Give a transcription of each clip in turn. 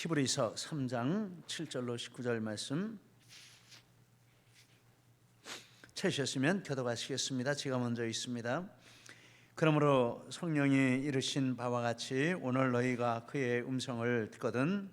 히브리서 3장 7절로 19절 말씀 찾으셨으면 교독하시겠습니다. 제가 먼저 있습니다. 그러므로 성령이 이르신 바와 같이 오늘 너희가 그의 음성을 듣거든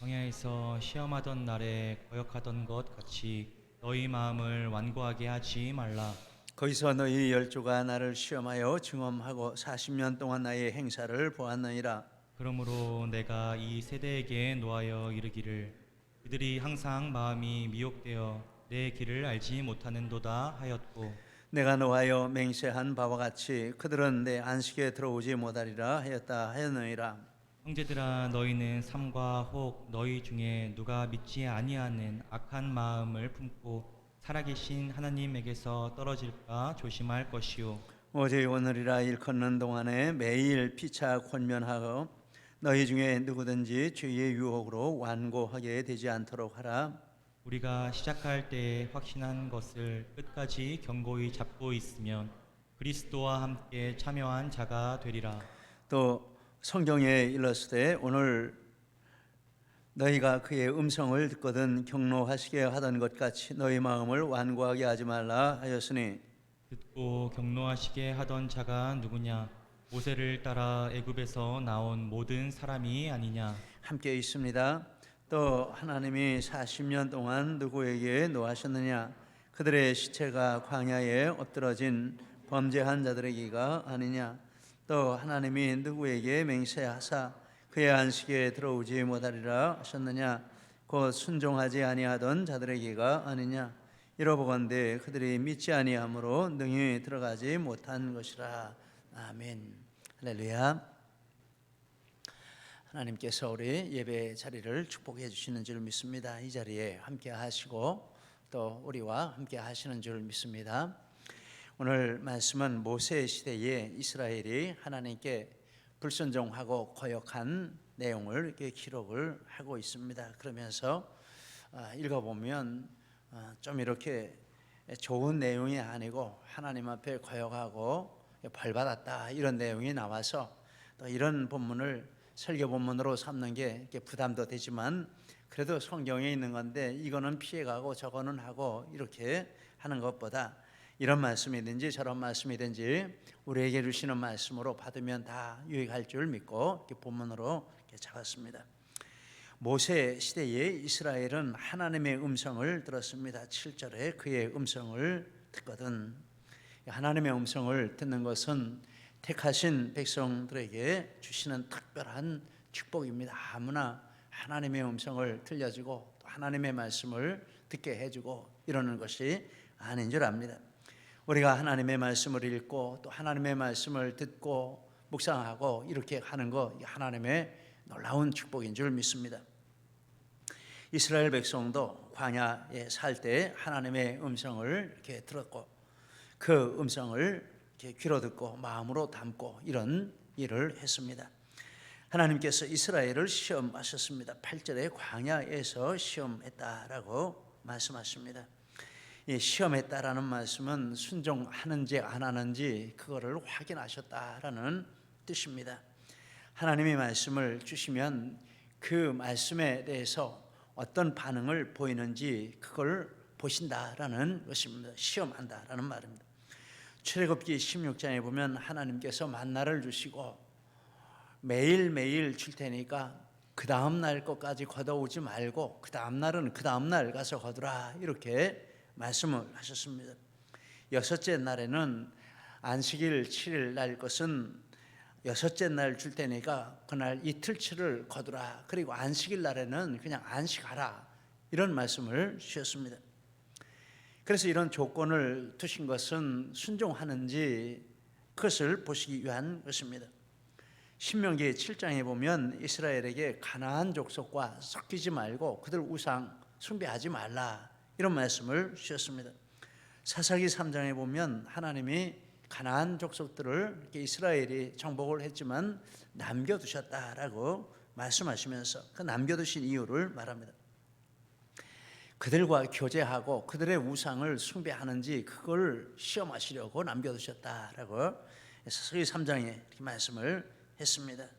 광야에서 시험하던 날에 거역하던 것 같이 너희 마음을 완고하게 하지 말라. 거기서 너희 열조가 나를 시험하여 증언하고 40년 동안 나의 행사를 보았느니라. 그러므로 내가 이 세대에게 노하여 이르기를 그들이 항상 마음이 미혹되어 내 길을 알지 못하는도다 하였고, 내가 노하여 맹세한 바와 같이 그들은 내 안식에 들어오지 못하리라 하였다 하였느니라. 형제들아, 너희는 삼가 혹 너희 중에 누가 믿지 아니하는 악한 마음을 품고 살아계신 하나님에게서 떨어질까 조심할 것이요, 오직 오늘이라 일컫는 동안에 매일 피차 권면하고 너희 중에 누구든지 죄의 유혹으로 완고하게 되지 않도록 하라. 우리가 시작할 때에 확신한 것을 끝까지 견고히 잡고 있으면 그리스도와 함께 참여한 자가 되리라. 또 성경에 일렀을 때 오늘 너희가 그의 음성을 듣거든 경노하시게 하던 것 같이 너희 마음을 완고하게 하지 말라 하였으니, 듣고 경노하시게 하던 자가 누구냐? 모세를 따라 애굽에서 나온 모든 사람이 아니냐? 함께 있습니다. 또 하나님이 40년 동안 누구에게 노하셨느냐? 그들의 시체가 광야에 엎드러진 범죄한 자들에게가 아니냐? 또 하나님이 누구에게 맹세하사 그의 안식에 들어오지 못하리라 하셨느냐? 곧 순종하지 아니하던 자들에게가 아니냐? 이러보건대 그들이 믿지 아니함으로 능히 들어가지 못한 것이라. 아멘. 할렐루야. 하나님께서 우리 예배 자리를 축복해 주시는 줄 믿습니다. 이 자리에 함께 하시고 또 우리와 함께 하시는 줄 믿습니다. 오늘 말씀은 모세 시대에 이스라엘이 하나님께 불순종하고 거역한 내용을 이렇게 기록을 하고 있습니다. 그러면서 읽어보면 좀 이렇게 좋은 내용이 아니고 하나님 앞에 거역하고 벌받았다 이런 내용이 나와서 또 이런 본문을 설교 본문으로 삼는 게 이렇게 부담도 되지만 그래도 성경에 있는 건데 이거는 피해가고 저거는 하고 이렇게 하는 것보다 이런 말씀이든지 저런 말씀이든지 우리에게 주시는 말씀으로 받으면 다 유익할 줄 믿고 이렇게 본문으로 이렇게 잡았습니다. 모세 시대에 이스라엘은 하나님의 음성을 들었습니다. 7절에 그의 음성을 듣거든. 하나님의 음성을 듣는 것은 택하신 백성들에게 주시는 특별한 축복입니다. 아무나 하나님의 음성을 들려주고 또 하나님의 말씀을 듣게 해주고 이러는 것이 아닌 줄 압니다. 우리가 하나님의 말씀을 읽고 또 하나님의 말씀을 듣고 묵상하고 이렇게 하는 거 하나님의 놀라운 축복인 줄 믿습니다. 이스라엘 백성도 광야에 살 때 하나님의 음성을 이렇게 들었고 그 음성을 이렇게 귀로 듣고 마음으로 담고 이런 일을 했습니다. 하나님께서 이스라엘을 시험하셨습니다. 8절에 광야에서 시험했다라고 말씀하십니다. 이 시험했다라는 말씀은 순종하는지 안 하는지 그거를 확인하셨다라는 뜻입니다. 하나님의 말씀을 주시면 그 말씀에 대해서 어떤 반응을 보이는지 그걸 보신다라는 것입니다. 시험한다라는 말입니다. 출애굽기 16장에 보면 하나님께서 만나를 주시고 매일매일 줄 테니까 그 다음 날 것까지 걷어오지 말고 그 다음 날은 그 다음 날 가서 거두라 이렇게 말씀을 하셨습니다. 여섯째 날에는 안식일 7일 날 것은 여섯째 날 줄 테니까 그날 이틀치를 거두라. 그리고 안식일 날에는 그냥 안식하라. 이런 말씀을 주셨습니다. 그래서 이런 조건을 두신 것은 순종하는지 그것을 보시기 위한 것입니다. 신명기 7장에 보면 이스라엘에게 가나안 족속과 섞이지 말고 그들 우상 숭배하지 말라 이런 말씀을 주셨습니다. 사사기 3장에 보면 하나님이 가나안 족속들을 이렇게 이스라엘이 정복을 했지만 남겨두셨다라고 말씀하시면서 그 남겨두신 이유를 말합니다. 그들과 교제하고 그들의 우상을 숭배하는지 그걸 시험하시려고 남겨두셨다라고 사사기 3장에 이렇게 말씀을 했습니다.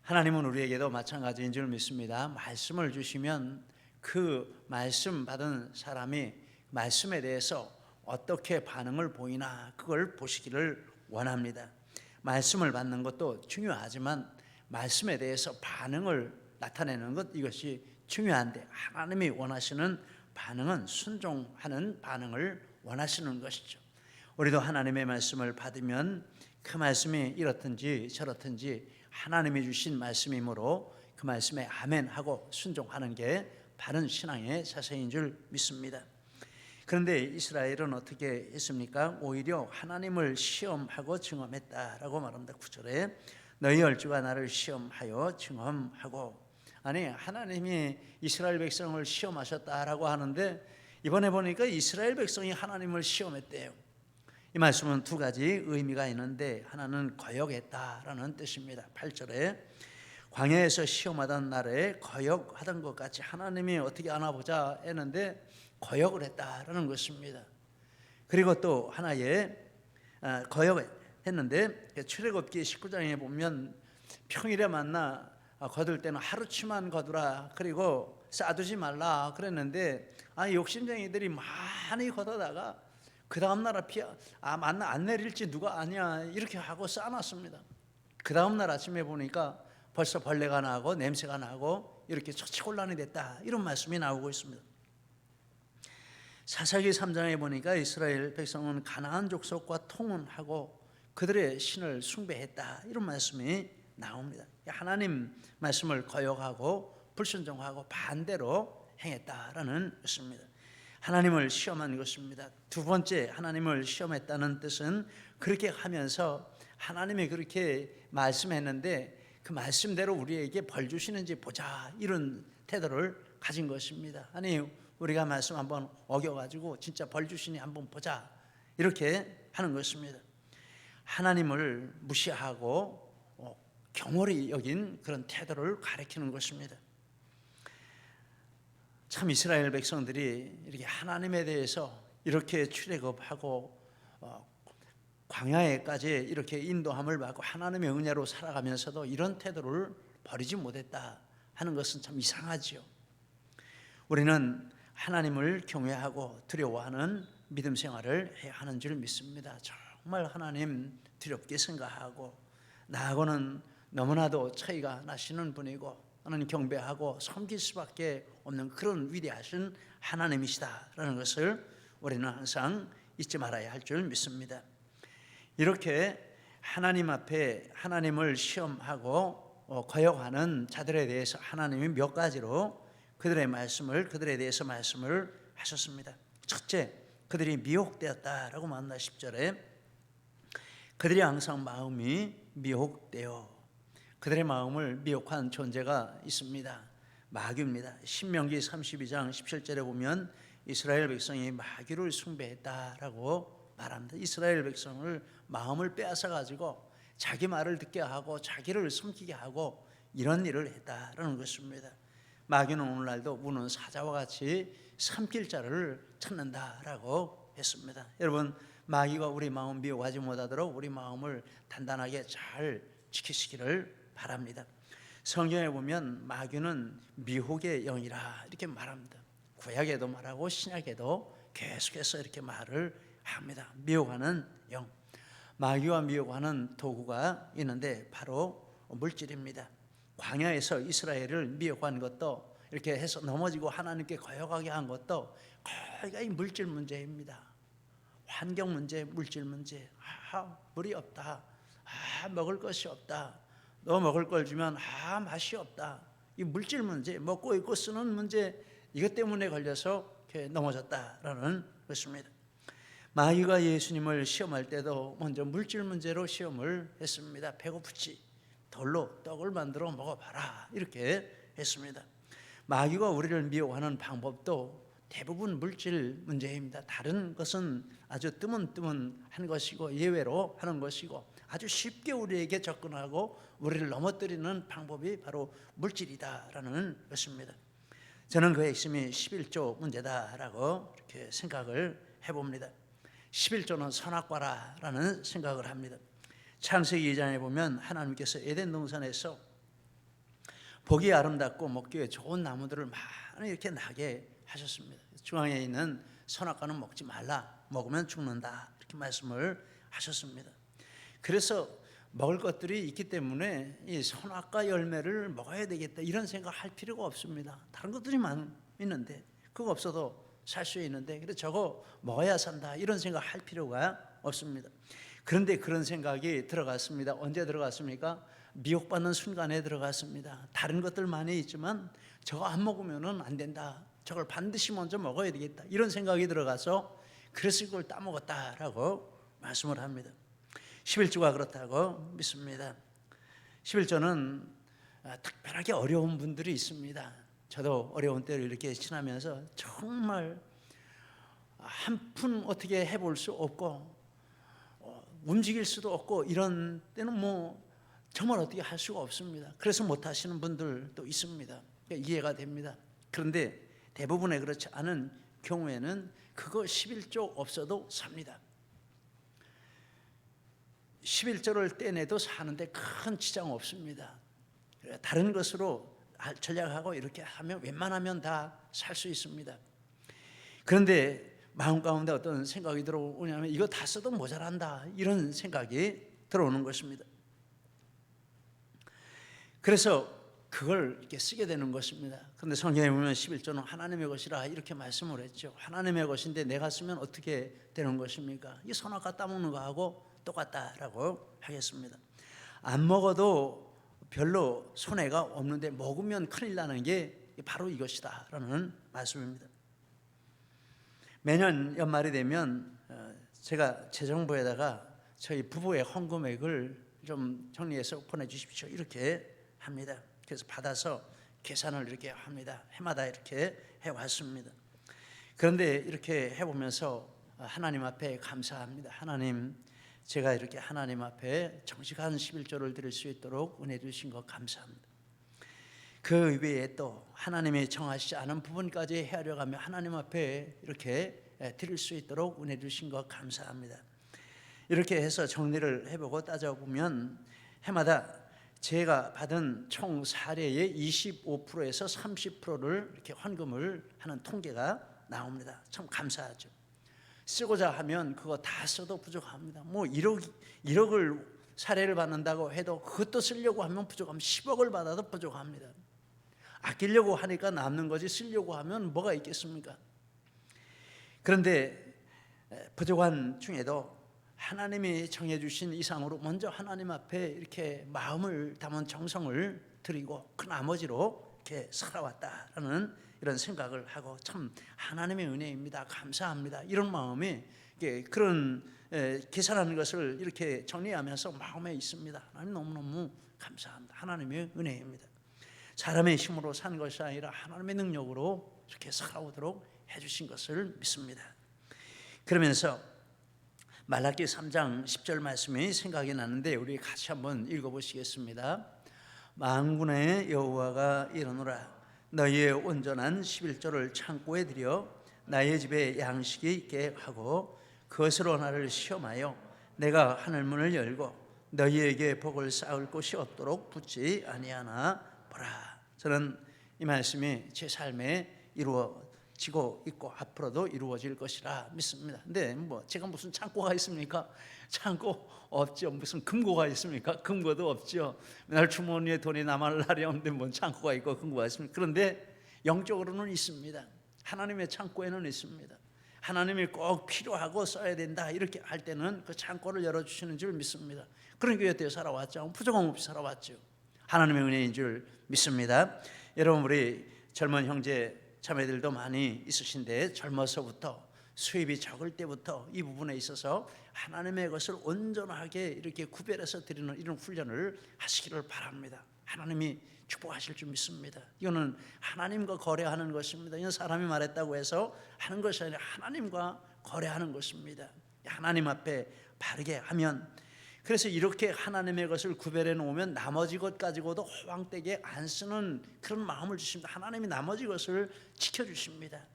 하나님은 우리에게도 마찬가지인 줄 믿습니다. 말씀을 주시면 그 말씀 받은 사람이 말씀에 대해서 어떻게 반응을 보이나 그걸 보시기를 원합니다. 말씀을 받는 것도 중요하지만 말씀에 대해서 반응을 나타내는 것, 이것이 중요한데, 하나님이 원하시는 반응은 순종하는 반응을 원하시는 것이죠. 우리도 하나님의 말씀을 받으면 그 말씀이 이렇든지 저렇든지 하나님이 주신 말씀이므로 그 말씀에 아멘하고 순종하는 게 바른 신앙의 자세인 줄 믿습니다. 그런데 이스라엘은 어떻게 했습니까? 오히려 하나님을 시험하고 증험했다라고 말합니다. 9절에 너희 열주가 나를 시험하여 증험하고. 아니, 하나님이 이스라엘 백성을 시험하셨다라고 하는데 이번에 보니까 이스라엘 백성이 하나님을 시험했대요. 이 말씀은 두 가지 의미가 있는데, 하나는 거역했다라는 뜻입니다. 8절에 광야에서 시험하던 날에 거역하던 것 같이 하나님이 어떻게 안아보자 했는데 거역을 했다라는 것입니다. 그리고 또 하나의 거역을 했는데, 출애굽기 19장에 보면 평일에 만나 거둘 때는 하루치만 거두라, 그리고 싸두지 말라 그랬는데, 욕심쟁이들이 많이 거두다가 그 다음날 만나 안 내릴지 누가 아냐 이렇게 하고 싸놨습니다. 그 다음날 아침에 보니까 벌써 벌레가 나고 냄새가 나고 이렇게 처치곤란이 됐다, 이런 말씀이 나오고 있습니다. 사사기 3장에 보니까 이스라엘 백성은 가나안 족속과 통혼하고 그들의 신을 숭배했다, 이런 말씀이 나옵니다. 하나님 말씀을 거역하고 불순종하고 반대로 행했다라는 것입니다. 하나님을 시험한 것입니다. 두 번째, 하나님을 시험했다는 뜻은 그렇게 하면서 하나님이 그렇게 말씀했는데 그 말씀대로 우리에게 벌 주시는지 보자, 이런 태도를 가진 것입니다. 아니, 우리가 말씀 한번 어겨가지고 진짜 벌 주시니 한번 보자, 이렇게 하는 것입니다. 하나님을 무시하고 경홀히 여긴 그런 태도를 가리키는 것입니다. 참 이스라엘 백성들이 이렇게 하나님에 대해서 이렇게 출애굽하고 광야에까지 이렇게 인도함을 받고 하나님의 은혜로 살아가면서도 이런 태도를 버리지 못했다 하는 것은 참 이상하지요. 우리는 하나님을 경외하고 두려워하는 믿음 생활을 해야 하는 줄 믿습니다. 정말 하나님 두렵게 생각하고, 나하고는 너무나도 차이가 나시는 분이고 나는 경배하고 섬길 수밖에 없는 그런 위대하신 하나님이시다라는 것을 우리는 항상 잊지 말아야 할 줄 믿습니다. 이렇게 하나님 앞에 하나님을 시험하고 거역하는 자들에 대해서 하나님이 몇 가지로 그들에 대해서 말씀을 하셨습니다. 첫째, 그들이 미혹되었다라고 말합니다. 10절에 그들이 항상 마음이 미혹되어, 그들의 마음을 미혹한 존재가 있습니다. 마귀입니다. 신명기 32장 17절에 보면 이스라엘 백성이 마귀를 숭배했다라고 말합니다. 이스라엘 백성을 마음을 빼앗아 가지고 자기 말을 듣게 하고 자기를 섬기게 하고 이런 일을 했다라는 것입니다. 마귀는 오늘날도 우는 사자와 같이 삼킬 자를 찾는다라고 했습니다. 여러분, 마귀가 우리 마음 미혹하지 못하도록 우리 마음을 단단하게 잘 지키시기를 바랍니다. 성경에 보면 마귀는 미혹의 영이라 이렇게 말합니다. 구약에도 말하고 신약에도 계속해서 이렇게 말을 합니다. 미혹하는 영. 마귀와 미혹하는 도구가 있는데 바로 물질입니다. 광야에서 이스라엘을 미혹한 것도, 이렇게 해서 넘어지고 하나님께 거역하게 한 것도 거의가 이 물질 문제입니다. 환경 문제, 물질 문제. 물이 없다. 먹을 것이 없다. 너 먹을 걸 주면 맛이 없다. 이 물질 문제, 먹고 입고 쓰는 문제, 이것 때문에 걸려서 이렇게 넘어졌다라는 것입니다. 마귀가 예수님을 시험할 때도 먼저 물질 문제로 시험을 했습니다. 배고프지? 돌로 떡을 만들어 먹어봐라, 이렇게 했습니다. 마귀가 우리를 미혹하는 방법도 대부분 물질 문제입니다. 다른 것은 아주 뜨문뜨문한 것이고 예외로 하는 것이고 아주 쉽게 우리에게 접근하고 우리를 넘어뜨리는 방법이 바로 물질이다라는 것입니다. 저는 그 핵심이 11조 문제다라고 이렇게 생각을 해봅니다. 11조는 선악과라는 생각을 합니다. 창세기 2장에 보면 하나님께서 에덴 동산에서 보기 아름답고 먹기에 좋은 나무들을 많이 이렇게 나게 하셨습니다. 중앙에 있는 선악과는 먹지 말라, 먹으면 죽는다, 이렇게 말씀을 하셨습니다. 그래서 먹을 것들이 있기 때문에 이 선악과 열매를 먹어야 되겠다, 이런 생각할 필요가 없습니다. 다른 것들이 있는데, 그거 없어도 살 수 있는데, 그래서 저거 먹어야 산다, 이런 생각할 필요가 없습니다. 그런데 그런 생각이 들어갔습니다. 언제 들어갔습니까? 미혹받는 순간에 들어갔습니다. 다른 것들 많이 있지만 저거 안 먹으면 안 된다, 저걸 반드시 먼저 먹어야 되겠다, 이런 생각이 들어가서 그래서 그걸 따먹었다라고 말씀을 합니다. 11조가 그렇다고 믿습니다. 11조는 특별하게 어려운 분들이 있습니다. 저도 어려운 때를 이렇게 지나면서 정말 한 푼 어떻게 해볼 수 없고 움직일 수도 없고 이런 때는 정말 어떻게 할 수가 없습니다. 그래서 못 하시는 분들도 있습니다. 그러니까 이해가 됩니다. 그런데 대부분의 그렇지 않은 경우에는 그거 11조 없어도 삽니다. 11조를 떼내도 사는데 큰 지장 없습니다. 다른 것으로 전략하고 이렇게 하면 웬만하면 다 살 수 있습니다. 그런데 마음 가운데 어떤 생각이 들어오냐면 이거 다 써도 모자란다, 이런 생각이 들어오는 것입니다. 그래서 그걸 이렇게 쓰게 되는 것입니다. 그런데 성경에 보면 11조는 하나님의 것이라 이렇게 말씀을 했죠. 하나님의 것인데 내가 쓰면 어떻게 되는 것입니까? 이 선악과 따먹는 거하고 똑같다라고 하겠습니다. 안 먹어도 별로 손해가 없는데 먹으면 큰일 나는 게 바로 이것이다 라는 말씀입니다. 매년 연말이 되면 제가 재정부에다가 저희 부부의 헌금액을 좀 정리해서 보내주십시오, 이렇게 합니다. 그래서 받아서 계산을 이렇게 합니다. 해마다 이렇게 해왔습니다. 그런데 이렇게 해보면서 하나님 앞에 감사합니다. 하나님, 제가 이렇게 하나님 앞에 정직한 11조를 드릴 수 있도록 은혜 주신 것 감사합니다. 그 외에 또 하나님이 정하시지 않은 부분까지 헤아려가며 하나님 앞에 이렇게 드릴 수 있도록 은혜 주신 것 감사합니다. 이렇게 해서 정리를 해보고 따져보면 해마다 제가 받은 총 사례의 25%에서 30%를 이렇게 헌금을 하는 통계가 나옵니다. 참 감사하죠. 쓰고자 하면 그거 다 써도 부족합니다. 1억을 사례를 받는다고 해도 그것도 쓰려고 하면 부족합니다. 10억을 받아도 부족합니다. 아끼려고 하니까 남는 거지 쓰려고 하면 뭐가 있겠습니까? 그런데 부족한 중에도 하나님이 정해주신 이상으로 먼저 하나님 앞에 이렇게 마음을 담은 정성을 드리고 그 나머지로 이렇게 살아왔다라는 이런 생각을 하고 참 하나님의 은혜입니다, 감사합니다, 이런 마음이 그런 계산하는 것을 이렇게 정리하면서 마음에 있습니다. 하나님 너무너무 감사합니다. 하나님의 은혜입니다. 사람의 힘으로 산 것이 아니라 하나님의 능력으로 이렇게 살아오도록 해주신 것을 믿습니다. 그러면서 말라기 3장 10절 말씀이 생각이 나는데 우리 같이 한번 읽어보시겠습니다. 만군의 여호와가 이르노라, 너희의 온전한 11조를 창고에 들여 나의 집에 양식이 있게 하고 그것으로 나를 시험하여 내가 하늘문을 열고 너희에게 복을 쌓을 곳이 없도록 붙지 아니하나 보라. 저는 이 말씀이 제 삶에 이루어지고 있고 앞으로도 이루어질 것이라 믿습니다. 근데 제가 무슨 창고가 있습니까? 창고 없죠. 무슨 금고가 있습니까? 금고도 없죠. 맨날 주머니에 돈이 남을 날이 없는데 뭔 창고가 있고 금고가 있습니까? 그런데 영적으로는 있습니다. 하나님의 창고에는 있습니다. 하나님이 꼭 필요하고 써야 된다 이렇게 할 때는 그 창고를 열어주시는 줄 믿습니다. 그런 교회 때 살아왔죠. 부족함 없이 살아왔죠. 하나님의 은혜인 줄 믿습니다. 여러분, 우리 젊은 형제 자매들도 많이 있으신데 젊어서부터 수입이 적을 때부터 이 부분에 있어서 하나님의 것을 온전하게 이렇게 구별해서 드리는 이런 훈련을 하시기를 바랍니다. 하나님이 축복하실 줄 믿습니다. 이거는 하나님과 거래하는 것입니다. 이건 사람이 말했다고 해서 하는 것이 아니라 하나님과 거래하는 것입니다. 하나님 앞에 바르게 하면, 그래서 이렇게 하나님의 것을 구별해 놓으면 나머지 것 가지고도 허황되게 안 쓰는 그런 마음을 주십니다. 하나님이 나머지 것을 지켜주십니다.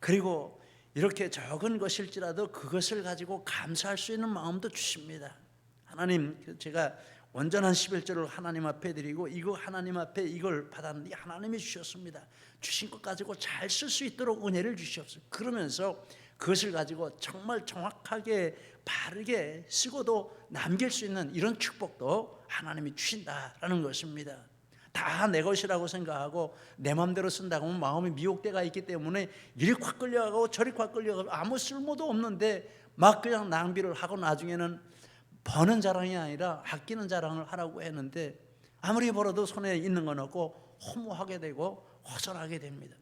그리고 이렇게 적은 것일지라도 그것을 가지고 감사할 수 있는 마음도 주십니다. 하나님, 제가 온전한 11조를 하나님 앞에 드리고 이거 하나님 앞에 이걸 받았는데 하나님이 주셨습니다. 주신 것 가지고 잘 쓸 수 있도록 은혜를 주시옵소서. 그러면서 그것을 가지고 정말 정확하게 바르게 쓰고도 남길 수 있는 이런 축복도 하나님이 주신다라는 것입니다. 다 내 것이라고 생각하고 내 마음대로 쓴다고 하면 마음이 미혹되가 있기 때문에 이리 확 끌려가고 저리 확 끌려가고 아무 쓸모도 없는데 막 그냥 낭비를 하고 나중에는 버는 자랑이 아니라 아끼는 자랑을 하라고 했는데 아무리 벌어도 손에 있는 건 없고 허무하게 되고 허전하게 됩니다.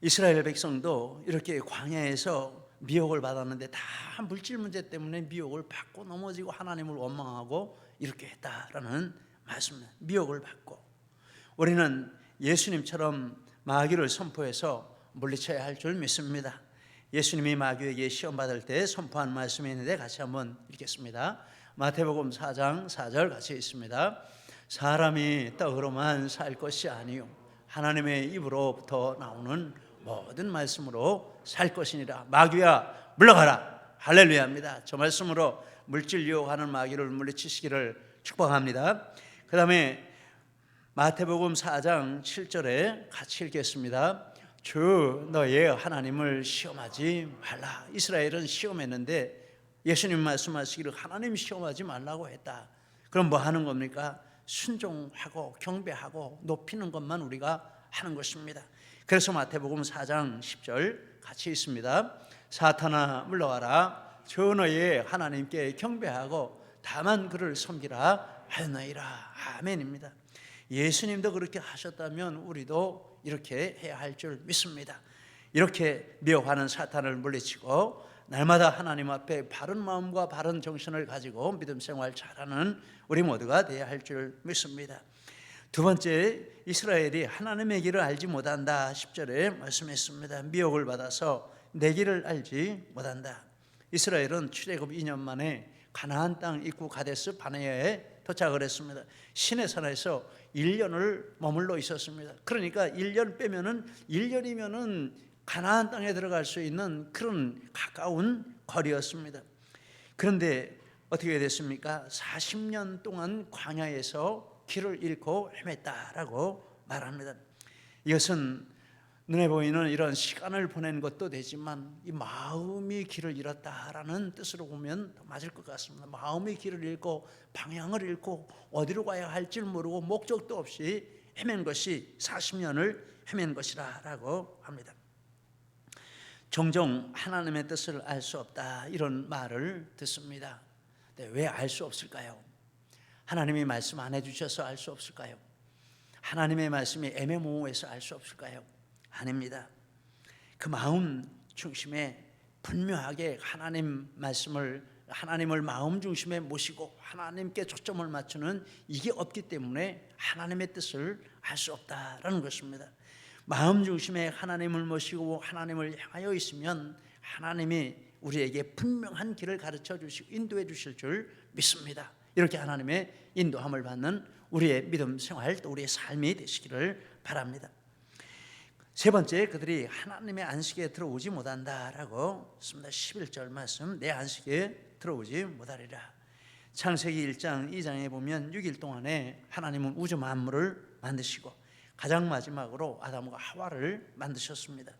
이스라엘 백성도 이렇게 광야에서 미혹을 받았는데 다 물질 문제 때문에 미혹을 받고 넘어지고 하나님을 원망하고 이렇게 했다라는 말씀입니다. 미혹을 받고 우리는 예수님처럼 마귀를 선포해서 물리쳐야 할 줄 믿습니다. 예수님이 마귀에게 시험 받을 때 선포한 말씀이 있는데 같이 한번 읽겠습니다. 마태복음 4장 4절 같이 있습니다. 사람이 떡으로만 살 것이 아니요 하나님의 입으로부터 나오는 모든 말씀으로 살 것이니라. 마귀야 물러가라. 할렐루야입니다. 저 말씀으로 물질 유혹하는 마귀를 물리치시기를 축복합니다. 그 다음에 마태복음 4장 7절에 같이 읽겠습니다. 주 너의 하나님을 시험하지 말라. 이스라엘은 시험했는데 예수님 말씀하시기를 하나님 시험하지 말라고 했다. 그럼 뭐 하는 겁니까? 순종하고 경배하고 높이는 것만 우리가 하는 것입니다. 그래서 마태복음 4장 10절 같이 있습니다. 사탄아 물러가라. 주 너의 하나님께 경배하고 다만 그를 섬기라 하였나이다. 아멘입니다. 예수님도 그렇게 하셨다면 우리도 이렇게 해야 할 줄 믿습니다. 이렇게 미혹하는 사탄을 물리치고 날마다 하나님 앞에 바른 마음과 바른 정신을 가지고 믿음 생활 잘하는 우리 모두가 되어야 할 줄 믿습니다. 두 번째, 이스라엘이 하나님의 길을 알지 못한다. 10절에 말씀했습니다. 미혹을 받아서 내 길을 알지 못한다. 이스라엘은 출애굽 2년 만에 가나안 땅 입구 가데스 바네아에 도착을 했습니다. 시내산에서 1년을 머물러 있었습니다. 그러니까 1년 빼면은 1년이면은 가나안 땅에 들어갈 수 있는 그런 가까운 거리였습니다. 그런데 어떻게 됐습니까? 40년 동안 광야에서 길을 잃고 헤맸다라고 말합니다. 이것은 눈에 보이는 이런 시간을 보낸 것도 되지만 이 마음이 길을 잃었다라는 뜻으로 보면 더 맞을 것 같습니다. 마음이 길을 잃고 방향을 잃고 어디로 가야 할지 모르고 목적도 없이 헤맨 것이 40년을 헤맨 것이라고 합니다. 종종 하나님의 뜻을 알 수 없다 이런 말을 듣습니다. 왜 알 수 없을까요? 하나님이 말씀 안 해주셔서 알 수 없을까요? 하나님의 말씀이 애매모호해서 알 수 없을까요? 아닙니다. 그 마음 중심에 분명하게 하나님을 마음 중심에 모시고 하나님께 초점을 맞추는 이게 없기 때문에 하나님의 뜻을 알 수 없다라는 것입니다. 마음 중심에 하나님을 모시고 하나님을 향하여 있으면 하나님이 우리에게 분명한 길을 가르쳐 주시고 인도해 주실 줄 믿습니다. 이렇게 하나님의 인도함을 받는 우리의 믿음 생활 또 우리의 삶이 되시기를 바랍니다. 세 번째, 그들이 하나님의 안식에 들어오지 못한다라고 했습니다. 11절 말씀, 내 안식에 들어오지 못하리라. 창세기 1장 2장에 보면 6일 동안에 하나님은 우주 만물을 만드시고 가장 마지막으로 아담과 하와를 만드셨습니다.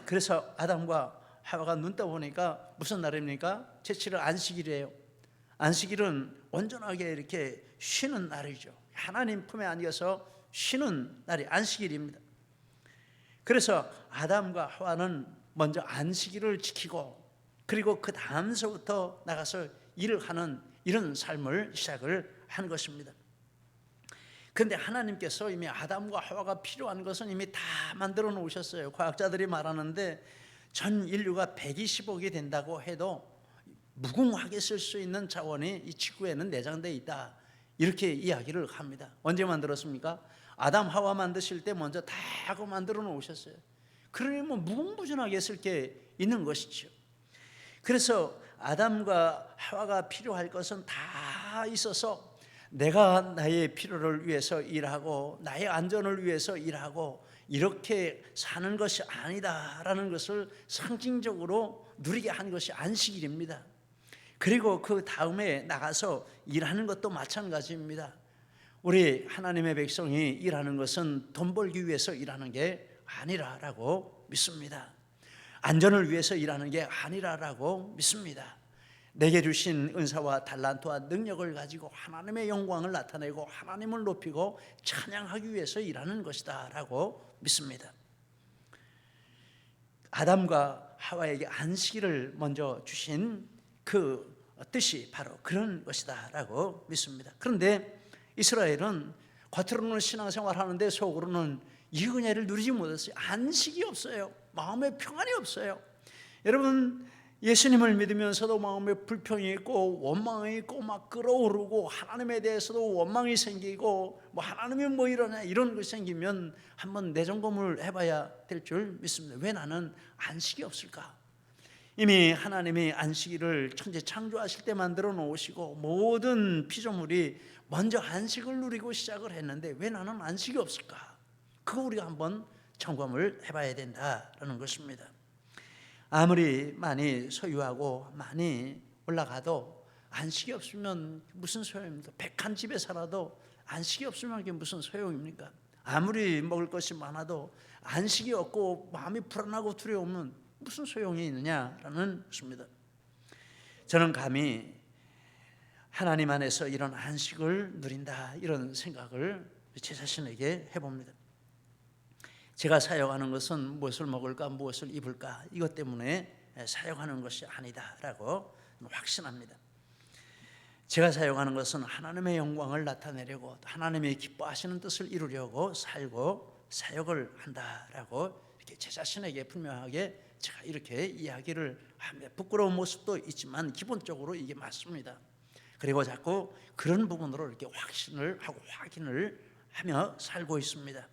그래서 아담과 하와가 눈 떠보니까 무슨 날입니까? 제7일 안식일이에요. 안식일은 온전하게 이렇게 쉬는 날이죠. 하나님 품에 안겨서 쉬는 날이 안식일입니다. 그래서 아담과 하와는 먼저 안식일을 지키고 그리고 그 다음서부터 나가서 일을 하는 이런 삶을 시작을 한 것입니다. 그런데 하나님께서 이미 아담과 하와가 필요한 것은 이미 다 만들어 놓으셨어요. 과학자들이 말하는데 전 인류가 120억이 된다고 해도 무궁하게 쓸 수 있는 자원이 이 지구에는 내장되어 있다 이렇게 이야기를 합니다. 언제 만들었습니까? 아담 하와 만드실 때 먼저 다 하고 만들어 놓으셨어요. 그러니 뭐 무궁무진하게 쓸 게 있는 것이죠. 그래서 아담과 하와가 필요할 것은 다 있어서 내가 나의 필요를 위해서 일하고 나의 안전을 위해서 일하고 이렇게 사는 것이 아니다라는 것을 상징적으로 누리게 한 것이 안식일입니다. 그리고 그 다음에 나가서 일하는 것도 마찬가지입니다. 우리 하나님의 백성이 일하는 것은 돈 벌기 위해서 일하는 게 아니라라고 믿습니다. 안전을 위해서 일하는 게 아니라라고 믿습니다. 내게 주신 은사와 달란트와 능력을 가지고 하나님의 영광을 나타내고 하나님을 높이고 찬양하기 위해서 일하는 것이다 라고 믿습니다. 아담과 하와에게 안식일을 먼저 주신 그 뜻이 바로 그런 것이다 라고 믿습니다. 그런데 이스라엘은 겉으로는 신앙생활 하는데 속으로는 이 은혜를 누리지 못했어요. 안식이 없어요. 마음에 평안이 없어요. 여러분, 예수님을 믿으면서도 마음에 불평이 있고 원망이 있고 막 끓어오르고 하나님에 대해서도 원망이 생기고 뭐 하나님이 뭐 이러냐 이런 것이 생기면 한번 내점검을 해봐야 될 줄 믿습니다. 왜 나는 안식이 없을까? 이미 하나님이 안식일을 천지 창조하실 때 만들어 놓으시고 모든 피조물이 먼저 안식을 누리고 시작을 했는데 왜 나는 안식이 없을까? 그거 우리가 한번 점검을 해봐야 된다라는 것입니다. 아무리 많이 소유하고 많이 올라가도 안식이 없으면 무슨 소용입니까? 100한 집에 살아도 안식이 없으면 그게 무슨 소용입니까? 아무리 먹을 것이 많아도 안식이 없고 마음이 불안하고 두려우면 무슨 소용이 있느냐라는 것입니다. 저는 감히 하나님 안에서 이런 안식을 누린다 이런 생각을 제 자신에게 해봅니다. 제가 사역하는 것은 무엇을 먹을까 무엇을 입을까 이것 때문에 사역하는 것이 아니다라고 확신합니다. 제가 사역하는 것은 하나님의 영광을 나타내려고 하나님이 기뻐하시는 뜻을 이루려고 살고 사역을 한다라고 이렇게 제 자신에게 분명하게 제가 이렇게 이야기를 합니다. 부끄러운 모습도 있지만 기본적으로 이게 맞습니다. 그리고 자꾸 그런 부분으로 이렇게 확신을 하고 확인을 하며 살고 있습니다.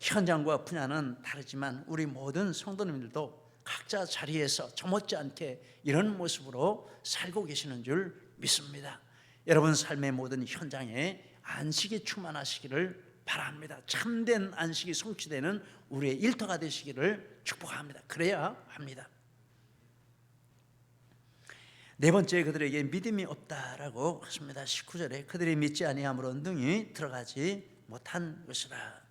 현장과 분야는 다르지만 우리 모든 성도님들도 각자 자리에서 저 못지않게 이런 모습으로 살고 계시는 줄 믿습니다. 여러분 삶의 모든 현장에 안식이 충만하시기를 바랍니다. 참된 안식이 성취되는 우리의 일터가 되시기를 축복합니다. 그래야 합니다. 네 번째, 그들에게 믿음이 없다라고 했습니다. 19절에 그들이 믿지 아니함으로 능히 들어가지 못한 것이라.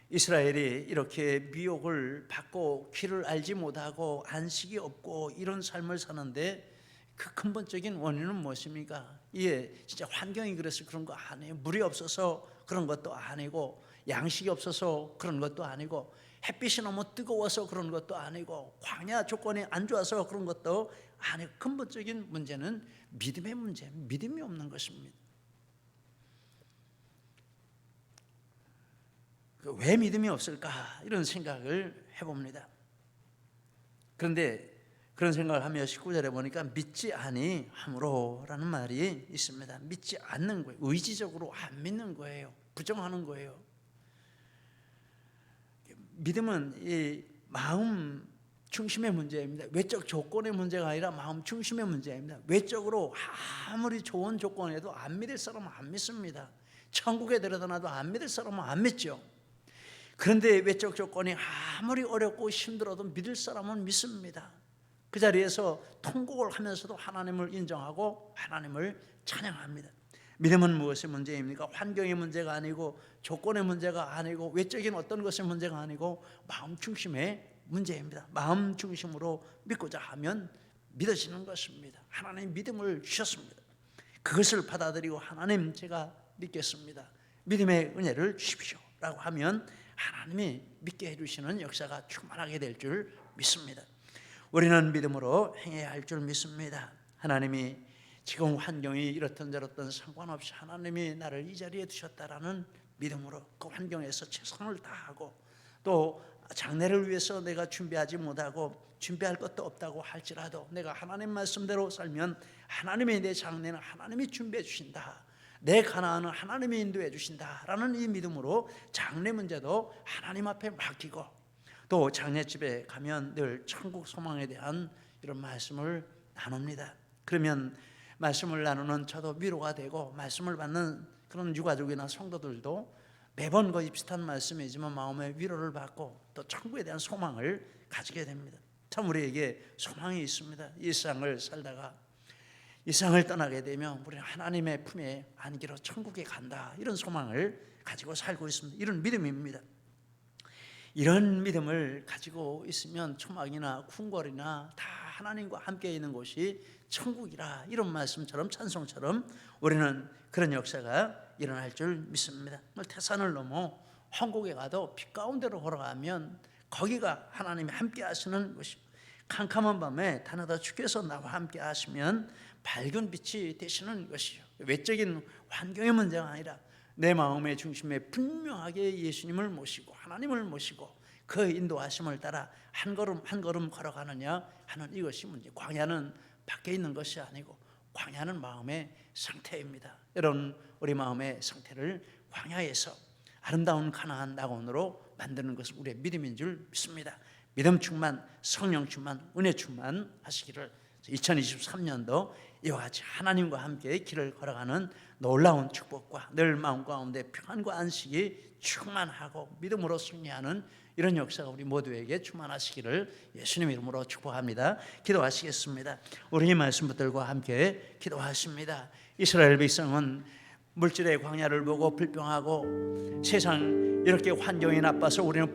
이스라엘이 이렇게 미혹을 받고 길을 알지 못하고 안식이 없고 이런 삶을 사는데 그 근본적인 원인은 무엇입니까? 이게 진짜 환경이 그래서 그런 거 아니에요. 물이 없어서 그런 것도 아니고 양식이 없어서 그런 것도 아니고 햇빛이 너무 뜨거워서 그런 것도 아니고 광야 조건이 안 좋아서 그런 것도 아니고 근본적인 문제는 믿음의 문제, 믿음이 없는 것입니다. 왜 믿음이 없을까? 이런 생각을 해봅니다. 그런데 그런 생각을 하며 19절에 보니까 믿지 아니함으로 라는 말이 있습니다. 믿지 않는 거예요. 의지적으로 안 믿는 거예요. 부정하는 거예요. 믿음은 이 마음 중심의 문제입니다. 외적 조건의 문제가 아니라 마음 중심의 문제입니다. 외적으로 아무리 좋은 조건에도 안 믿을 사람은 안 믿습니다. 천국에 데려다 놔도 안 믿을 사람은 안 믿죠. 그런데 외적 조건이 아무리 어렵고 힘들어도 믿을 사람은 믿습니다. 그 자리에서 통곡을 하면서도 하나님을 인정하고 하나님을 찬양합니다. 믿음은 무엇의 문제입니까? 환경의 문제가 아니고 조건의 문제가 아니고 외적인 어떤 것의 문제가 아니고 마음 중심의 문제입니다. 마음 중심으로 믿고자 하면 믿어지는 것입니다. 하나님 믿음을 주셨습니다. 그것을 받아들이고 하나님 제가 믿겠습니다. 믿음의 은혜를 주십시오 라고 하면 하나님이 믿게 해주시는 역사가 충만하게 될 줄 믿습니다. 우리는 믿음으로 행해야 할 줄 믿습니다. 하나님이 지금 환경이 이렇든 저렇든 상관없이 하나님이 나를 이 자리에 두셨다라는 믿음으로 그 환경에서 최선을 다하고 또 장래를 위해서 내가 준비하지 못하고 준비할 것도 없다고 할지라도 내가 하나님 말씀대로 살면 하나님의 내 장래는 하나님이 준비해 주신다. 내 가나안은 하나님이 인도해 주신다라는 이 믿음으로 장래 문제도 하나님 앞에 맡기고 또 장례집에 가면 늘 천국 소망에 대한 이런 말씀을 나눕니다. 그러면 말씀을 나누는 저도 위로가 되고 말씀을 받는 그런 유가족이나 성도들도 매번 거의 비슷한 말씀이지만 마음의 위로를 받고 또 천국에 대한 소망을 가지게 됩니다. 참 우리에게 소망이 있습니다. 이 세상을 살다가 세상을 떠나게 되면 우리는 하나님의 품에 안기로 천국에 간다, 이런 소망을 가지고 살고 있습니다. 이런 믿음입니다. 이런 믿음을 가지고 있으면 초막이나 궁궐이나 다 하나님과 함께 있는 곳이 천국이라, 이런 말씀처럼 찬송처럼 우리는 그런 역사가 일어날 줄 믿습니다. 태산을 넘어 황곡에 가도 빛 가운데로 걸어가면 거기가 하나님이 함께 하시는 곳이고, 캄캄한 밤에 하나도 주께서 나와 함께 하시면 밝은 빛이 되시는 것이요, 외적인 환경의 문제가 아니라 내 마음의 중심에 분명하게 예수님을 모시고 하나님을 모시고 그 인도하심을 따라 한 걸음 한 걸음 걸어가느냐 하는 이것이 문제. 광야는 밖에 있는 것이 아니고 광야는 마음의 상태입니다. 여러분, 우리 마음의 상태를 광야에서 아름다운 가나안 낙원으로 만드는 것은 우리의 믿음인 줄 믿습니다. 믿음 충만, 성령 충만, 은혜 충만 하시기를 2023년도 이와 같이 하나님과 함께 길을 걸어가는 놀라운 축복과 늘 마음 가운데 평안과 안식이 충만하고 믿음으로 승리하는 이런 역사가 우리 모두에게 충만하시기를 예수님 이름으로 축복합니다. 기도하시겠습니다. 우리 말씀 붙들고 함께 기도하십니다. 이스라엘 백성은 물질의 광야를 보고 불평하고 세상 이렇게 환경이 나빠서 우리는